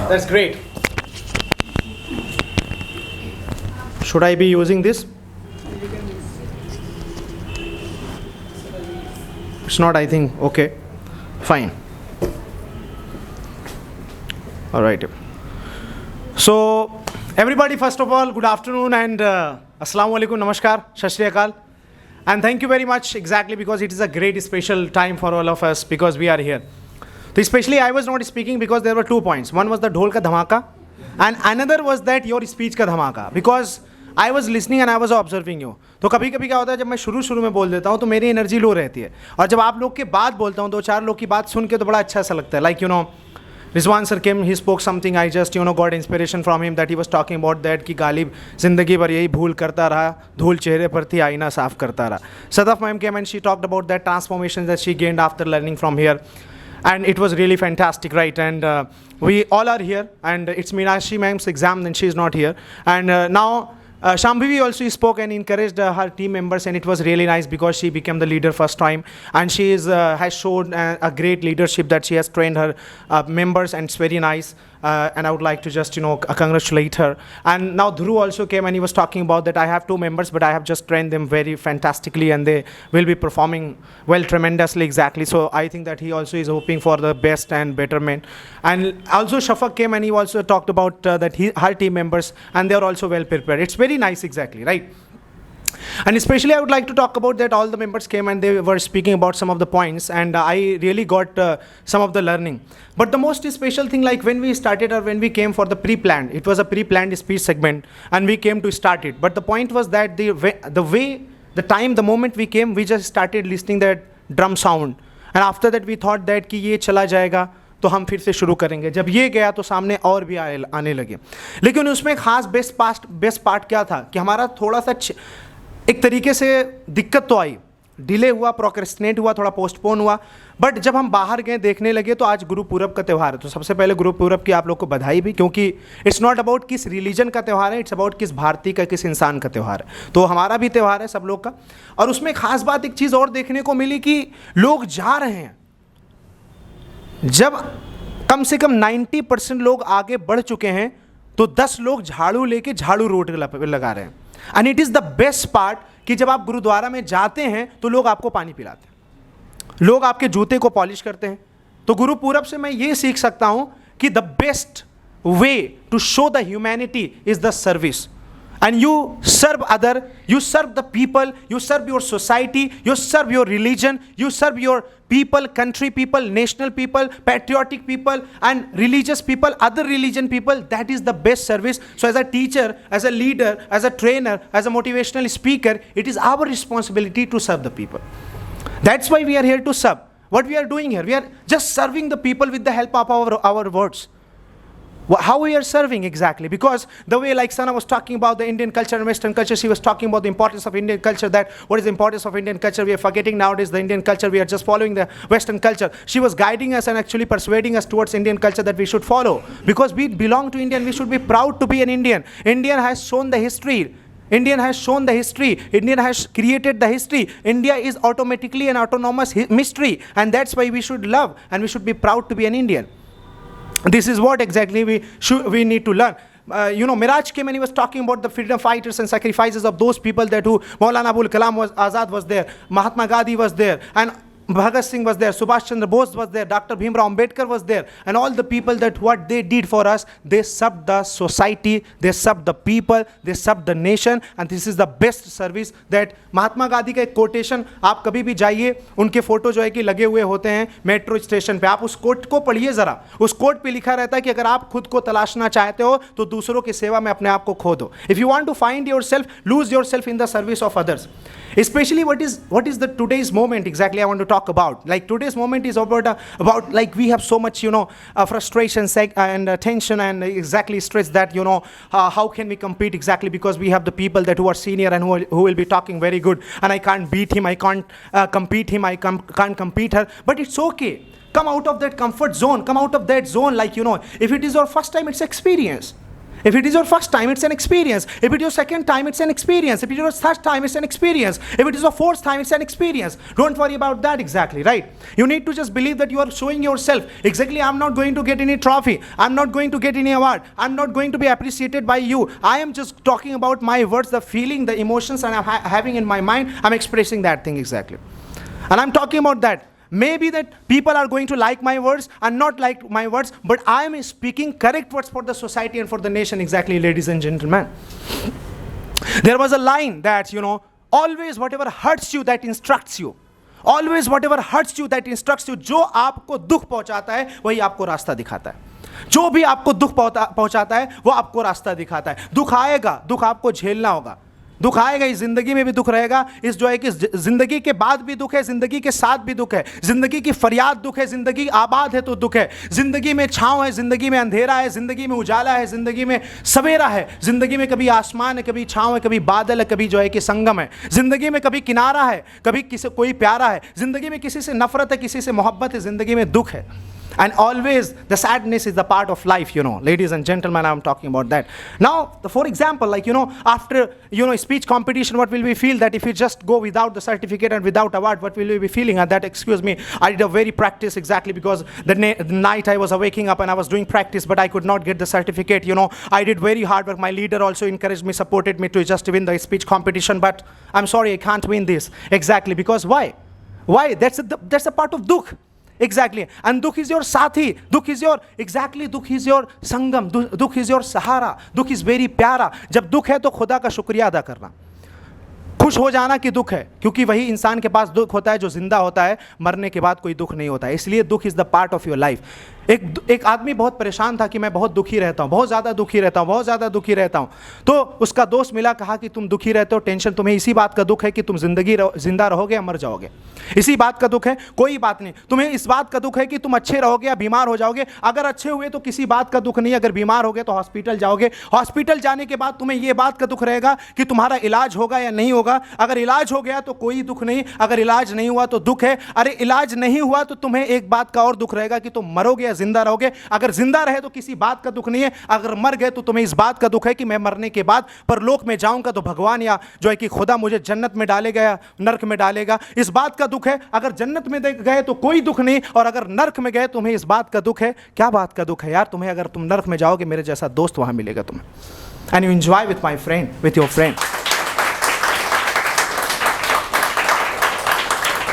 That's great. Should I be using this? It's not, I think. Okay, fine. All right. So, everybody, first of all, good afternoon and Assalamu alaikum, namaskar, Sat Shri Akal. And thank you very much, exactly, because it is a great special time for all of us because we are here. So especially I was not speaking because there were 2 points. One was the dhol ka dhamaka and another was that your speech ka dhamaka. Because I was listening and I was observing you. तो कभी कभी क्या होता है जब मैं शुरू में बोल देता हूँ तो मेरी एनर्जी लो रहती है और जब आप लोग के बात बोलता हूँ 2-4 लोग की बात सुन के तो बड़ा अच्छा सा लगता है. Like you know, Rizwan sir came, he spoke something, I just got inspiration from him that he was talking about that कि गालिब ज़िंदगी भर यही भूल करता रहा, धूल चेहरे पर थी, आईना साफ करता रहा. Sadaf ma'am came and she talked about that transformation that she gained after learning from here. And it was really fantastic, right? And we all are here and it's Meenakshi ma'am's exam and she's not here. And now Shambhavi also spoke and encouraged her team members and it was really nice because she became the leader first time and she has shown a great leadership that she has trained her members and it's very nice. And I would like to just congratulate her. And now Dhruv also came and he was talking about that I have 2 members but I have just trained them very fantastically and they will be performing well tremendously, exactly. So I think that he also is hoping for the best and betterment. And also Shafaq came and he also talked about that her team members and they are also well prepared. It's very nice, exactly, right? And especially I would like to talk about that all the members came and they were speaking about some of the points and I really got some of the learning. But the most special thing, like when we started or when we came for the pre-planned, it was a pre-planned speech segment and we came to start it. But the point was that the moment we came, we just started listening that drum sound. And after that we thought that कि ये चला जाएगा तो हम फिर से शुरू करेंगे. जब ये गया तो सामने और भी आने लगे. लेकिन उसमें खास बेस्ट पार्ट क्या था कि हमारा थोड़ा सा एक तरीके से दिक्कत तो आई, डिले हुआ, प्रोक्रेस्टिनेट हुआ, थोड़ा पोस्टपोन हुआ. बट जब हम बाहर गए देखने लगे तो आज गुरु पूरब का त्यौहार है. तो सबसे पहले गुरु पूरब की आप लोग को बधाई भी, क्योंकि इट्स नॉट अबाउट किस रिलीजन का त्यौहार है, इट्स अबाउट किस भारतीय का, किस इंसान का त्यौहार है. तो हमारा भी त्यौहार है सब लोग का. और उसमें खास बात एक चीज़ और देखने को मिली कि लोग जा रहे हैं. जब कम से कम 90% लोग आगे बढ़ चुके हैं तो 10 लोग झाड़ू लेके झाड़ू रोड लगा रहे हैं. And it is the best part कि जब आप गुरुद्वारा में जाते हैं तो लोग आपको पानी पिलाते हैं, लोग आपके जूते को पॉलिश करते हैं. तो गुरु पूरब से मैं ये सीख सकता हूं कि the best way to show the humanity is the service. And you serve other, you serve the people, you serve your society, you serve your religion, you serve your people, country people, national people, patriotic people and religious people, other religion people. That is the best service. So as a teacher, as a leader, as a trainer, as a motivational speaker, it is our responsibility to serve the people. That's why we are here to serve. What we are doing here, we are just serving the people with the help of our words. How we are serving exactly, because the way like Sana was talking about the Indian culture and Western culture, she was talking about the importance of Indian culture, that what is the importance of Indian culture. We are forgetting nowadays the Indian culture, we are just following the Western culture. She was guiding us and actually persuading us towards Indian culture that we should follow, because we belong to India and we should be proud to be an Indian. India has shown the history. Indian has shown the history. Indian has created the history. India is automatically an autonomous mystery, and that's why we should love and we should be proud to be an Indian. This is what exactly we need to learn. Miraj came and he was talking about the freedom fighters and sacrifices of those people that who Maulana Abul Kalam Azad was there, Mahatma Gandhi was there, and Bhagat Singh was there, Subhash Chandra Bose was there, Dr. Bhimrao Ambedkar was there, and all the people that what they did for us, they served the society, they served the people, they served the nation, and this is the best service that Mahatma Gandhi का एक quotation आप कभी भी जाइए, उनके photo जो है कि लगे हुए होते हैं मेट्रो स्टेशन पे, आप उस कोट को पढ़िए ज़रा. उस कोट पे लिखा रहता है कि अगर आप खुद को तलाशना चाहते हो तो दूसरों की सेवा में अपने आप को खो दो. If you want to find yourself, lose yourself in the service of others. Especially what is the today's moment exactly I want to talk about. Like today's moment is about like we have so much frustration and tension and exactly stress that how can we compete exactly, because we have the people that who are senior and who will be talking very good, and I can't beat him, I can't compete him, I can't compete her. But it's okay. Come out of that comfort zone, come out of that zone. Like if it is your first time, it's experience. If it is your first time, it's an experience. If it is your second time, it's an experience. If it is your third time, it's an experience. If it is your fourth time, it's an experience. Don't worry about that exactly, right? You need to just believe that you are showing yourself. Exactly, I'm not going to get any trophy. I'm not going to get any award. I'm not going to be appreciated by you. I am just talking about my words, the feeling, the emotions I'm having in my mind. I'm expressing that thing exactly. And I'm talking about that. Maybe that people are going to like my words and not like my words, but I am speaking correct words for the society and for the nation exactly, ladies and gentlemen. There was a line that, always whatever hurts you, that instructs you. Always whatever hurts you, that instructs you. जो आपको दुख पहुंचाता है वही आपको रास्ता दिखाता है. जो भी आपको दुख पहुंचाता है वो आपको रास्ता दिखाता है. दुख आएगा, दुख आपको झेलना होगा. दुख आएगा, इस जिंदगी में भी दुख रहेगा, इस जो है कि जिंदगी के बाद भी दुख है, जिंदगी के साथ भी दुख है, जिंदगी की फरियाद दुख है, जिंदगी आबाद है तो दुख है, जिंदगी में छांव है, जिंदगी में अंधेरा है, जिंदगी में उजाला है, जिंदगी में सवेरा है, जिंदगी में कभी आसमान है, कभी छांव है, कभी बादल है, कभी जो है कि संगम है, जिंदगी में कभी किनारा है, कभी कोई प्यारा है, जिंदगी में किसी से नफरत है, किसी से मोहब्बत है, जिंदगी में दुख है. And always the sadness is the part of life, ladies and gentlemen, I'm talking about that. Now, for example, after, speech competition, what will we feel? That if you just go without the certificate and without award, what will we be feeling? And that, excuse me, I did a very practice exactly because the night I was waking up and I was doing practice, but I could not get the certificate, I did very hard work. My leader also encouraged me, supported me to just win the speech competition, but I'm sorry, I can't win this. Exactly, because why? Why? That's a part of dukh. Exactly. And dukh is your sathi. Dukh is your, exactly, dukh is your sangam. Dukh is your sahara. Dukh is very प्यारा. जब दुख है तो खुदा का शुक्रिया अदा करना. खुश हो जाना कि दुख है, क्योंकि वही इंसान के पास दुख होता है जो जिंदा होता है. मरने के बाद कोई दुख नहीं होता है. इसलिए दुख is the part of your life. एक आदमी बहुत परेशान था कि मैं बहुत दुखी रहता हूँ, बहुत ज़्यादा दुखी रहता हूँ, बहुत ज़्यादा दुखी रहता हूँ. तो उसका दोस्त मिला, कहा कि तुम दुखी रहते हो, टेंशन तुम्हें इसी बात का दुख है कि तुम जिंदा रहोगे या मर जाओगे. इसी बात का दुख है, कोई बात नहीं. तुम्हें इस बात का दुख है कि तुम अच्छे रहोगे या बीमार हो जाओगे. अगर अच्छे हुए तो किसी बात का दुख नहीं, अगर बीमार हो गए तो हॉस्पिटल जाओगे. हॉस्पिटल जाने के बाद तुम्हें यह बात का दुख रहेगा कि तुम्हारा इलाज होगा या नहीं होगा. अगर इलाज हो गया तो कोई दुख नहीं, अगर इलाज नहीं हुआ तो दुख है. अरे इलाज नहीं हुआ तो तुम्हें एक बात का और दुख रहेगा कि तुम मरोगे या जिंदा रहोगे. अगर जिंदा रहे तो किसी बात का दुख नहीं है, अगर मर गए तो तुम्हें इस बात का दुख है कि मैं मरने के बाद परलोक में जाऊंगा तो भगवान या जो है कि खुदा मुझे जन्नत में डालेगा या नरक में डालेगा. इस बात का दुख है. अगर जन्नत में गए तो कोई दुख नहीं, और अगर नरक में गए तुम्हें इस बात का दुख है. क्या बात का दुख है यार तुम्हें? अगर तुम नरक में जाओगे मेरे जैसा दोस्त वहां मिलेगा तुम्हें. And you enjoy with my friend, with your friend.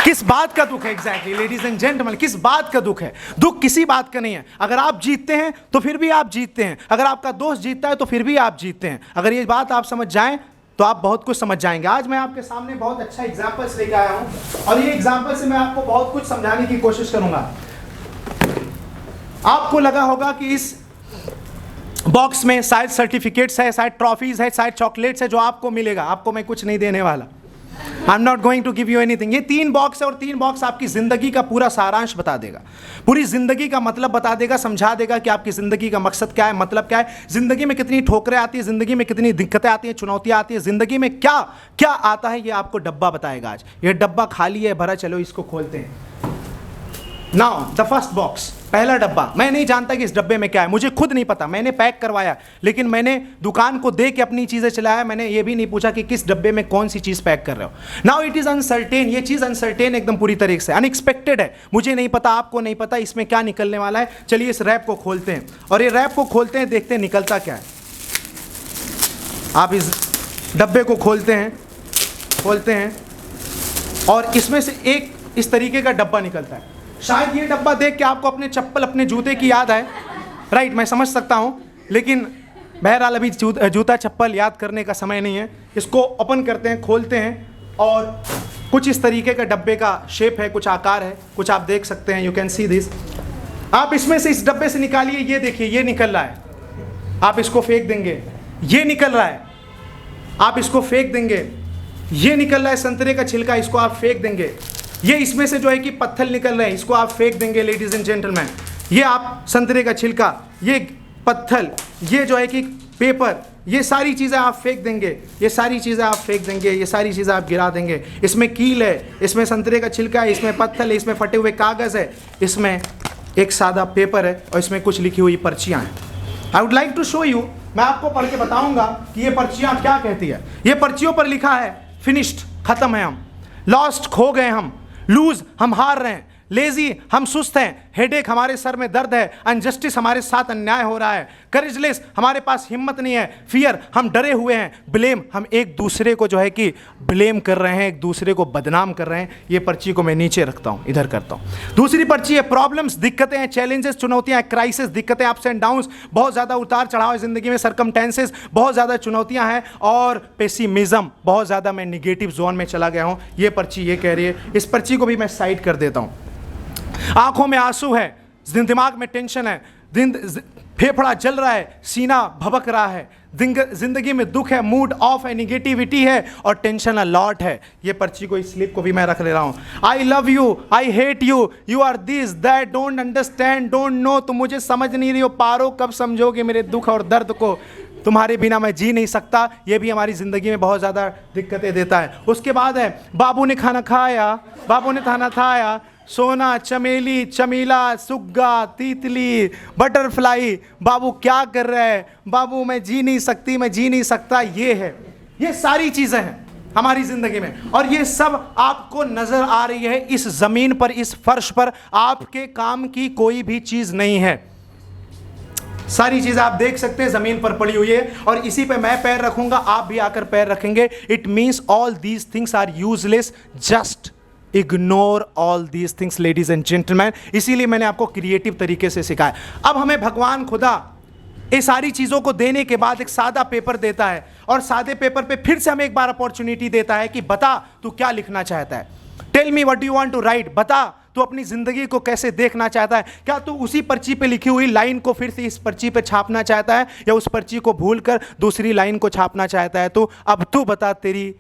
किस बात का दुख है? एग्जैक्टली, लेडीज एंड जेंटलमैन, किस बात का दुख है? दुख किसी बात का नहीं है. अगर आप जीतते हैं तो फिर भी आप जीतते हैं, अगर आपका दोस्त जीतता है तो फिर भी आप जीतते हैं. अगर ये बात आप समझ जाएं तो आप बहुत कुछ समझ जाएंगे. आज मैं आपके सामने बहुत अच्छा एग्जाम्पल्स लेके आया हूं, और ये एग्जाम्पल से मैं आपको बहुत कुछ समझाने की कोशिश करूंगा. आपको लगा होगा कि इस बॉक्स में शायद सर्टिफिकेट्स है, शायद ट्रॉफीज है, शायद चॉकलेट्स है जो आपको मिलेगा. आपको मैं कुछ नहीं देने वाला. I am not going to give you anything. ये 3 बॉक्स है, और 3 बॉक्स आपकी जिंदगी का पूरा सारांश बता देगा, पूरी जिंदगी का मतलब बता देगा, समझा देगा कि आपकी जिंदगी का मकसद क्या है, मतलब क्या है, जिंदगी में कितनी ठोकरें आती है, जिंदगी में कितनी दिक्कतें आती हैं, चुनौतियां आती है, जिंदगी में क्या क्या आता है, ये आपको डब्बा बताएगा आज. ये डब्बा खाली है, भरा, चलो इसको खोलते हैं. नाउ द फर्स्ट बॉक्स, पहला डब्बा. मैं नहीं जानता कि इस डब्बे में क्या है, मुझे खुद नहीं पता. मैंने पैक करवाया, लेकिन मैंने दुकान को दे के अपनी चीज़ें चलाया. मैंने ये भी नहीं पूछा कि किस डब्बे में कौन सी चीज़ पैक कर रहे हो. Now it is uncertain. ये चीज़ अनसर्टेन एकदम पूरी तरीके से, अनएक्सपेक्टेड है. मुझे नहीं पता, आपको नहीं पता इसमें क्या निकलने वाला है. चलिए इस रैप को खोलते हैं, और ये रैप को खोलते हैं, देखते हैं निकलता क्या है. आप इस डब्बे को खोलते हैं, और इसमें से एक इस तरीके का डब्बा निकलता है. शायद ये डब्बा देख के आपको अपने चप्पल, अपने जूते की याद आए. राइट, मैं समझ सकता हूँ, लेकिन बहरहाल अभी जूता चप्पल याद करने का समय नहीं है. इसको ओपन करते हैं, खोलते हैं, और कुछ इस तरीके का डब्बे का शेप है, कुछ आकार है, कुछ आप देख सकते हैं. You can see this. आप इसमें से, इस डब्बे से निकालिए. ये देखिए, ये निकल रहा है. आप इसको फेंक देंगे. ये निकल रहा है, आप इसको फेंक देंगे. ये निकल रहा है संतरे का छिलका, इसको आप फेंक देंगे. ये इसमें से जो है कि पत्थर निकल रहे हैं, इसको आप फेंक देंगे. लेडीज एंड जेंटलमैन, ये आप संतरे का छिलका, ये पत्थर, ये जो है कि पेपर, ये सारी चीज़ें आप फेंक देंगे. ये सारी चीज़ें आप फेंक देंगे, ये सारी चीज़ें आप गिरा देंगे. इसमें कील है, इसमें संतरे का छिलका है, इसमें पत्थर है, इसमें फटे हुए कागज़ है, इसमें एक सादा पेपर है, और इसमें कुछ लिखी हुई पर्चियाँ हैं. I would like to show you मैं आपको पढ़ के बताऊंगा कि ये पर्चियां क्या कहती है। ये पर्चियों पर लिखा है फिनिश्ड, खत्म है हम, लॉस्ट खो गए हम, लूज हम हार रहे हैं, लेजी हम सुस्त हैं, हेडेक हमारे सर में दर्द है, अनजस्टिस हमारे साथ अन्याय हो रहा है, करेजलेस हमारे पास हिम्मत नहीं है, फियर हम डरे हुए हैं, ब्लेम हम एक दूसरे को जो है कि ब्लेम कर रहे हैं, एक दूसरे को बदनाम कर रहे हैं। ये पर्ची को मैं नीचे रखता हूँ, इधर करता हूँ। दूसरी पर्ची है प्रॉब्लम्स, दिक्कतें हैं, चैलेंजेस, चुनौतियाँ, क्राइसिस, दिक्कतें, अप्स एंड डाउन्स, बहुत ज़्यादा उतार चढ़ाव है ज़िंदगी में, सरकमटेंसेस, बहुत ज़्यादा चुनौतियाँ हैं, और पेसिमिज्म, बहुत ज़्यादा मैं निगेटिव जोन में चला गया हूँ। ये पर्ची ये कह रही है। इस पर्ची को भी मैं साइड कर देता हूँ। आंखों में आंसू है, दिमाग में टेंशन है, फेफड़ा जल रहा है, सीना भभक रहा है, जिंदगी में दुख है, मूड ऑफ है, निगेटिविटी है और टेंशन अलॉट है। ये पर्ची को, इस स्लिप को भी मैं रख ले रहा हूं। I love you, I hate you, you are this that, don't understand, don't know, तुम मुझे समझ नहीं रही हो, पारो कब समझोगे मेरे दुख और दर्द को, तुम्हारे बिना मैं जी नहीं सकता। ये भी हमारी ज़िंदगी में बहुत ज़्यादा दिक्कतें देता है। उसके बाद है बाबू ने खाना खाया, बाबू ने खाना खाया, सोना, चमेली, चमीला, सुग्गा, तीतली, बटरफ्लाई, बाबू क्या कर रहा है, बाबू मैं जी नहीं सकती, मैं जी नहीं सकता। ये है, ये सारी चीज़ें हैं हमारी ज़िंदगी में, और ये सब आपको नज़र आ रही है इस ज़मीन पर, इस फर्श पर। आपके काम की कोई भी चीज़ नहीं है, सारी चीज़ें आप देख सकते हैं ज़मीन पर पड़ी हुई है, और इसी पे मैं पैर रखूंगा, आप भी आकर पैर रखेंगे। It means all these things are useless, just ignore all these things ladies and gentlemen. इसीलिए मैंने आपको क्रिएटिव तरीके से सिखाया। अब हमें भगवान खुदा ये सारी चीज़ों को देने के बाद एक सादा पेपर देता है, और सादे पेपर पे फिर से हमें एक बार अपॉर्चुनिटी देता है कि बता तू क्या लिखना चाहता है, tell me what you want to write, बता तू अपनी ज़िंदगी को कैसे देखना चाहता है। क्या तू उसी पर्ची पे लिखी हुई लाइन को फिर से इस पर्ची पे छापना चाहता है, या उस पर्ची को भूलकर दूसरी लाइन को छापना चाहता है? तो अब तू बता, तेरी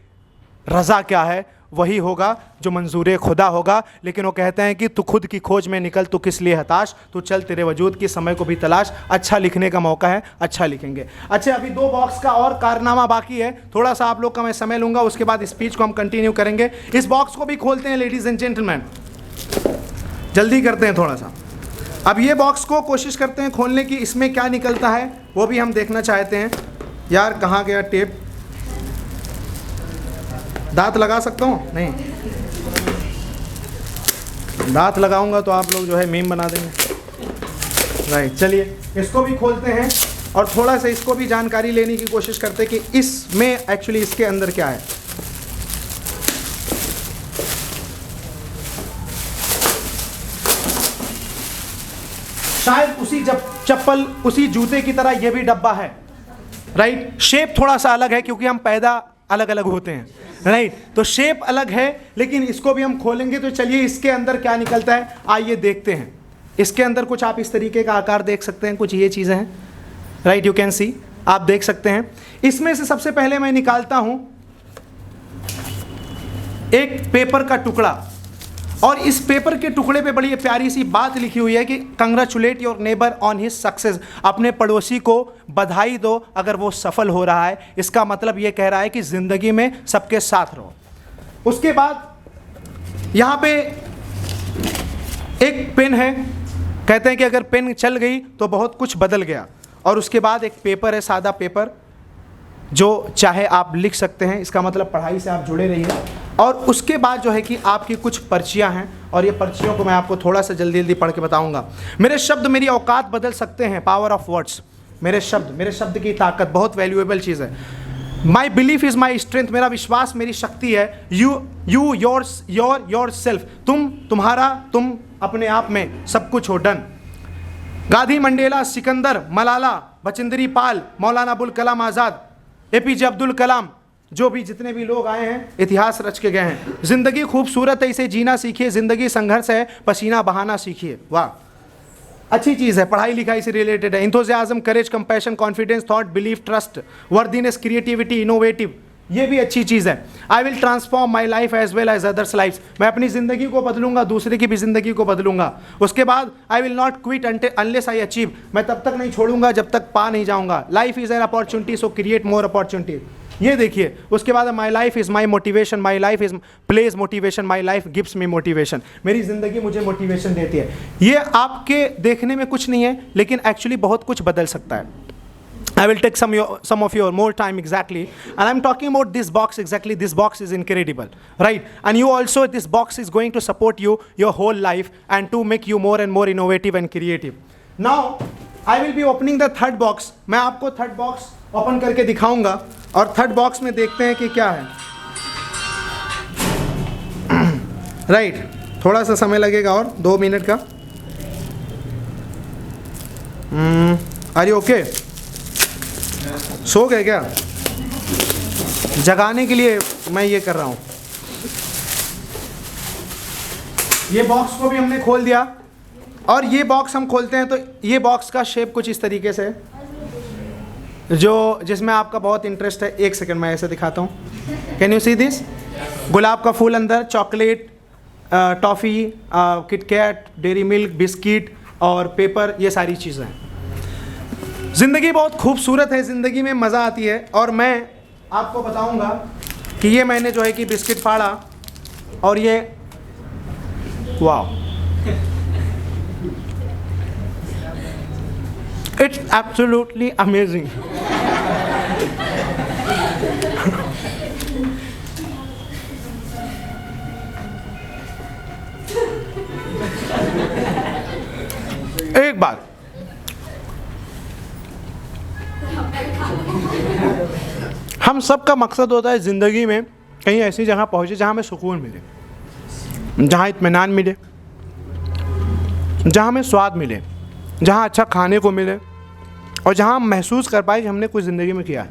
रज़ा क्या है? वही होगा जो मंजूर खुदा होगा। लेकिन वो कहते हैं कि तू खुद की खोज में निकल, तू किस लिए हताश, तू चल तेरे वजूद की समय को भी तलाश। अच्छा लिखने का मौका है, अच्छा लिखेंगे। अच्छा, अभी 2 बॉक्स का और कारनामा बाकी है, थोड़ा सा आप लोग का मैं समय लूँगा, उसके बाद स्पीच को हम कंटिन्यू करेंगे। इस बॉक्स को भी खोलते हैं लेडीज़ एंड जेंटलमैन, जल्दी करते हैं थोड़ा सा। अब ये बॉक्स को कोशिश करते हैं खोलने की, इसमें क्या निकलता है वो भी हम देखना चाहते हैं। यार कहाँ गया टेप? दांत लगा सकता हूँ? नहीं, दांत लगाऊंगा तो आप लोग जो है मीम बना देंगे। राइट, चलिए इसको भी खोलते हैं और थोड़ा सा इसको भी जानकारी लेने की कोशिश करते हैं कि इसमें एक्चुअली इसके अंदर क्या है। शायद उसी चप्पल, उसी जूते की तरह ये भी डब्बा है। राइट, शेप थोड़ा सा अलग है क्योंकि हम पैदा अलग अलग होते हैं। राइट, तो शेप अलग है, लेकिन इसको भी हम खोलेंगे। तो चलिए इसके अंदर क्या निकलता है, आइए देखते हैं। इसके अंदर कुछ आप इस तरीके का आकार देख सकते हैं, कुछ ये चीज़ें हैं। राइट, यू कैन सी, आप देख सकते हैं। इसमें से सबसे पहले मैं निकालता हूं एक पेपर का टुकड़ा, और इस पेपर के टुकड़े पे बड़ी प्यारी सी बात लिखी हुई है कि congratulate your neighbour on his success. अपने पड़ोसी को बधाई दो अगर वो सफल हो रहा है। इसका मतलब ये कह रहा है कि ज़िंदगी में सबके साथ रहो। उसके बाद यहाँ पे एक पेन है, कहते हैं कि अगर पेन चल गई तो बहुत कुछ बदल गया। और उसके बाद एक पेपर है, सादा पेपर, जो चाहे आप लिख सकते हैं। इसका मतलब पढ़ाई से आप जुड़े रहिए। और उसके बाद जो है कि आपकी कुछ पर्चियां हैं, और ये पर्चियों को मैं आपको थोड़ा सा जल्दी जल्दी पढ़ के बताऊंगा। मेरे शब्द मेरी औकात बदल सकते हैं, पावर ऑफ वर्ड्स। मेरे शब्द की ताकत बहुत वैल्यूएबल चीज़ है। My belief is my strength, मेरा विश्वास मेरी शक्ति है। यू योर सेल्फ, तुम अपने आप में सब कुछ हो। डन। गांधी, मंडेला, सिकंदर, मलाला, बचिंदरी पाल, मौलाना अबुल कलाम आज़ाद, APJ अब्दुल कलाम, जो भी जितने भी लोग आए हैं इतिहास रच के गए हैं। ज़िंदगी खूबसूरत है, इसे जीना सीखिए। ज़िंदगी संघर्ष है, पसीना बहाना सीखिए। वाह, अच्छी चीज़ है, पढ़ाई लिखाई से रिलेटेड है। Enthusiasm, courage, compassion, confidence, thought, belief, trust, worthiness, creativity, innovative, ये भी अच्छी चीज़ है। I will transform my life as well as others life, मैं अपनी ज़िंदगी को बदलूंगा, दूसरे की भी ज़िंदगी को बदलूंगा। उसके बाद I will not quit unless I achieve, मैं तब तक नहीं छोड़ूंगा जब तक पा नहीं जाऊंगा। Life is an opportunity, so create more opportunity. ये देखिए, उसके बाद my life is my motivation, my life is plays motivation, my life gives me motivation, मेरी ज़िंदगी मुझे मोटिवेशन देती है। ये आपके देखने में कुछ नहीं है, लेकिन एक्चुअली बहुत कुछ बदल सकता है। I will take some of your more time exactly, and I'm talking about this box exactly. This box is incredible, right? And you also, this box is going to support you your whole life and to make you more and more innovative and creative. Now, I will be opening the third box. मैं आपको third box open करके दिखाऊंगा और third box में देखते हैं कि क्या है. Right, थोड़ा सा समय लगेगा और 2 मिनट का. Are you okay? सो गए क्या? जगाने के लिए मैं ये कर रहा हूँ. ये बॉक्स को भी हमने खोल दिया और ये बॉक्स हम खोलते हैं तो ये बॉक्स का शेप कुछ इस तरीके से है जो जिसमें आपका बहुत इंटरेस्ट है. एक सेकंड मैं ऐसे दिखाता हूँ. Can you see this? गुलाब का फूल अंदर, chocolate, toffee, KitKat, Dairy Milk, biscuit और पेपर, ये सारी चीज़ें हैं. ज़िंदगी बहुत खूबसूरत है, ज़िंदगी में मज़ा आती है. और मैं आपको बताऊंगा कि ये मैंने जो है कि बिस्किट फाड़ा और ये वाह, इट्स एब्सोल्युटली अमेजिंग. एक बात, हम सब का मकसद होता है ज़िंदगी में कहीं ऐसी जगह पहुँचे जहाँ हमें सुकून मिले, जहाँ इत्मीनान मिले, जहाँ हमें स्वाद मिले, जहाँ अच्छा खाने को मिले और जहाँ हम महसूस कर पाए कि हमने कुछ ज़िंदगी में किया है.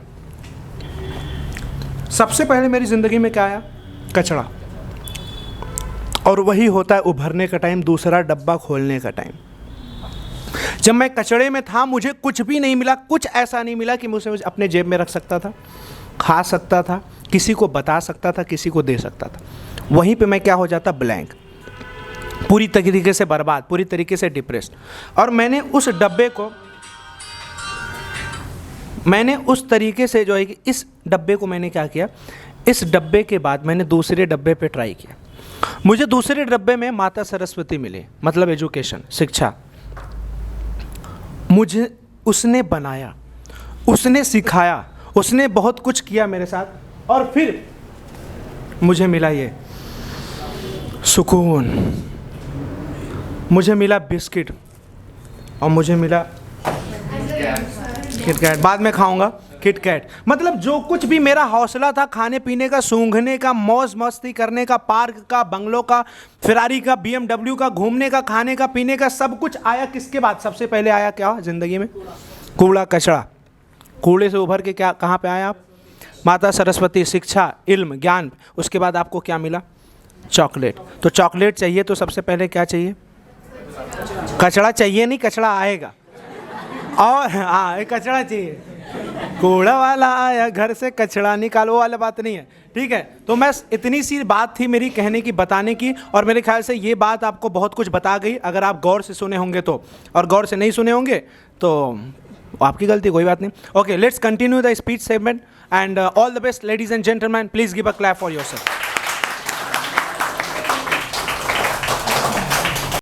सबसे पहले मेरी ज़िंदगी में क्या आया? कचरा. और वही होता है उभरने का टाइम, दूसरा डब्बा खोलने का टाइम. जब मैं कचड़े में था मुझे कुछ भी नहीं मिला, कुछ ऐसा नहीं मिला कि मुझे अपने जेब में रख सकता था, खा सकता था, किसी को बता सकता था, किसी को दे सकता था. वहीं पे मैं क्या हो जाता? ब्लैंक, पूरी तरीके से बर्बाद, पूरी तरीके से डिप्रेस्ड. और मैंने उस डब्बे को, मैंने उस तरीके से जो है कि इस डब्बे को मैंने क्या किया, इस डब्बे के बाद मैंने दूसरे डब्बे पे ट्राई किया. मुझे दूसरे डब्बे में माता सरस्वती मिली, मतलब एजुकेशन, शिक्षा. मुझे उसने बनाया, उसने सिखाया, उसने बहुत कुछ किया मेरे साथ. और फिर मुझे मिला ये सुकून, मुझे मिला बिस्किट और मुझे मिला किटकैट. बाद में खाऊंगा किटकैट. मतलब जो कुछ भी मेरा हौसला था खाने पीने का, सूंघने का, मौज मस्ती करने का, पार्क का, बंगलों का, फेरारी का, BMW का, घूमने का, खाने का, पीने का, सब कुछ आया किसके बाद? सबसे पहले आया क्या ज़िंदगी में? कूड़ा, कचरा. कूड़े से उभर के क्या, कहाँ पे आए आप? माता सरस्वती, शिक्षा, इल्म, ज्ञान. उसके बाद आपको क्या मिला? चॉकलेट. तो चॉकलेट चाहिए तो सबसे पहले क्या चाहिए? कचरा चाहिए नहीं, कचरा आएगा. और हाँ, कचरा चाहिए. कूड़ा वाला आया घर से कचरा निकालो वाला बात नहीं है, ठीक है. तो मैं, इतनी सी बात थी मेरी कहने की, बताने की. और मेरे ख्याल से ये बात आपको बहुत कुछ बता गई अगर आप गौर से सुने होंगे तो. और गौर से नहीं सुने होंगे तो आपकी गलती, कोई बात नहीं. Okay, let's continue the speech segment and all the best ladies and gentleman. Please give a clap for yourself.